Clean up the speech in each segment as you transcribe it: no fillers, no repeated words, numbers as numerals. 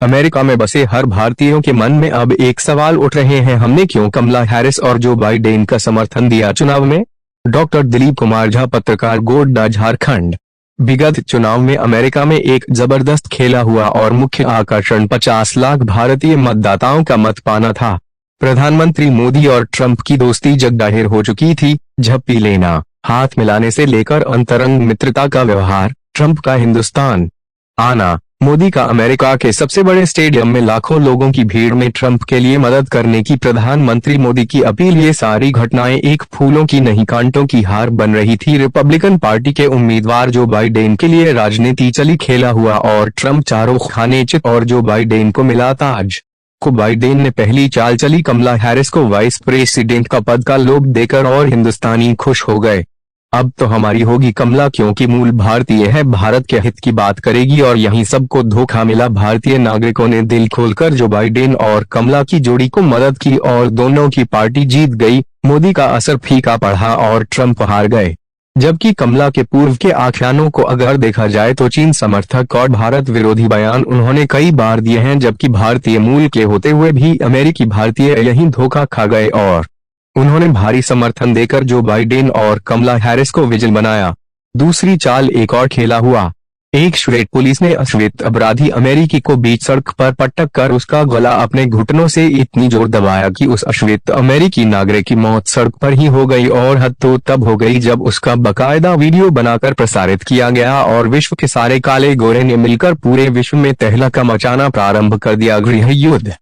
America में बसे हर भारतीयों के मन में अब एक सवाल उठ रहे हैं, हमने क्यों कमला हैरिस और जो बाइडेन का समर्थन दिया चुनाव में? डॉक्टर दिलीप कुमार झा, पत्रकार, गोड्डा, झारखंड। विगत चुनाव में अमेरिका में एक जबरदस्त खेला हुआ और मुख्य आकर्षण 50 लाख भारतीय मतदाताओं का मत पाना था। प्रधानमंत्री मोदी और ट्रंप की दोस्ती जगजाहिर हो चुकी थी। झप्पी लेना, हाथ मिलाने से लेकर अंतरंग मित्रता का व्यवहार, ट्रंप का हिंदुस्तान आना, मोदी का अमेरिका के सबसे बड़े स्टेडियम में लाखों लोगों की भीड़ में ट्रंप के लिए मदद करने की प्रधानमंत्री मोदी की अपील, ये सारी घटनाएं एक फूलों की नहीं कांटों की हार बन रही थी। रिपब्लिकन पार्टी के उम्मीदवार जो बाइडेन के लिए राजनीति चली खेला हुआ और ट्रंप चारों खाने चित और जो बाइडेन को मिला ताज। को बाइडेन ने पहली चाल चली, कमला हैरिस को वाइस प्रेसिडेंट का पद का लोभ देकर और हिंदुस्तानी खुश हो गए। अब तो हमारी होगी कमला, क्योंकि मूल भारतीय है, भारत के हित की बात करेगी और यहीं सबको धोखा मिला। भारतीय नागरिकों ने दिल खोलकर जो बाइडेन और कमला की जोड़ी को मदद की और दोनों की पार्टी जीत गई। मोदी का असर फीका पड़ा और ट्रंप हार गए। जबकि कमला के पूर्व के आख्यानों को अगर देखा जाए तो चीन समर्थक और भारत विरोधी बयान उन्होंने कई बार दिए हैं, जबकि भारतीय मूल के होते हुए भी अमेरिकी भारतीय यहीं धोखा खा गए और उन्होंने भारी समर्थन देकर जो बाइडेन और कमला हैरिस को विजयी बनाया। दूसरी चाल एक और खेला हुआ। एक श्वेत पुलिस ने अश्वेत अपराधी अमेरिकी को बीच सड़क पर पटक कर उसका गला अपने घुटनों से इतनी जोर दबाया कि उस अश्वेत अमेरिकी नागरिक की मौत सड़क पर ही हो गई। और हद तो तब हो गई जब उसका बकायदा वीडियो बनाकर प्रसारित किया गया और विश्व के सारे काले गोरे ने मिलकर पूरे विश्व में तहलका मचाना प्रारंभ कर दिया। गृह युद्ध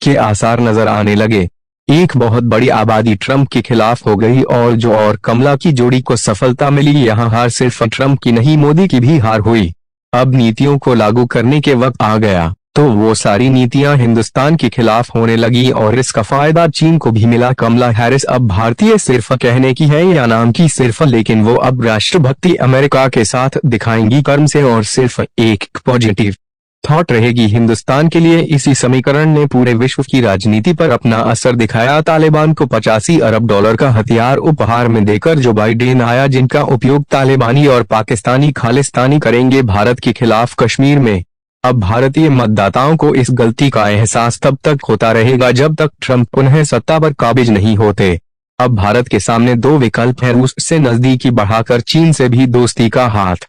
के आसार नजर आने लगे। एक बहुत बड़ी आबादी ट्रंप के खिलाफ हो गई और जो और कमला की जोड़ी को सफलता मिली। यहाँ हार सिर्फ ट्रंप की नहीं, मोदी की भी हार हुई। अब नीतियों को लागू करने के वक्त आ गया तो वो सारी नीतियां हिंदुस्तान के खिलाफ होने लगी और इसका फायदा चीन को भी मिला। कमला हैरिस अब भारतीय सिर्फ कहने की है या नाम की सिर्फ, लेकिन वो अब राष्ट्रभक्ति अमेरिका के साथ दिखाएंगी कर्म से और सिर्फ एक पॉजिटिव थॉट रहेगी हिंदुस्तान के लिए। इसी समीकरण ने पूरे विश्व की राजनीति पर अपना असर दिखाया। तालिबान को 85 अरब डॉलर का हथियार उपहार में देकर जो बाइडेन आया, जिनका उपयोग तालिबानी और पाकिस्तानी खालिस्तानी करेंगे भारत के खिलाफ कश्मीर में। अब भारतीय मतदाताओं को इस गलती का एहसास तब तक होता रहेगा जब तक ट्रंप उन्हें सत्ता पर काबिज नहीं होते। अब भारत के सामने दो विकल्प हैं, रूस से नजदीकी बढ़ाकर चीन से भी दोस्ती का हाथ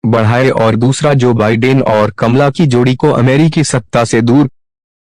बढ़ाए और दूसरा जो बाइडेन और कमला की जोड़ी को अमेरिकी सत्ता से दूर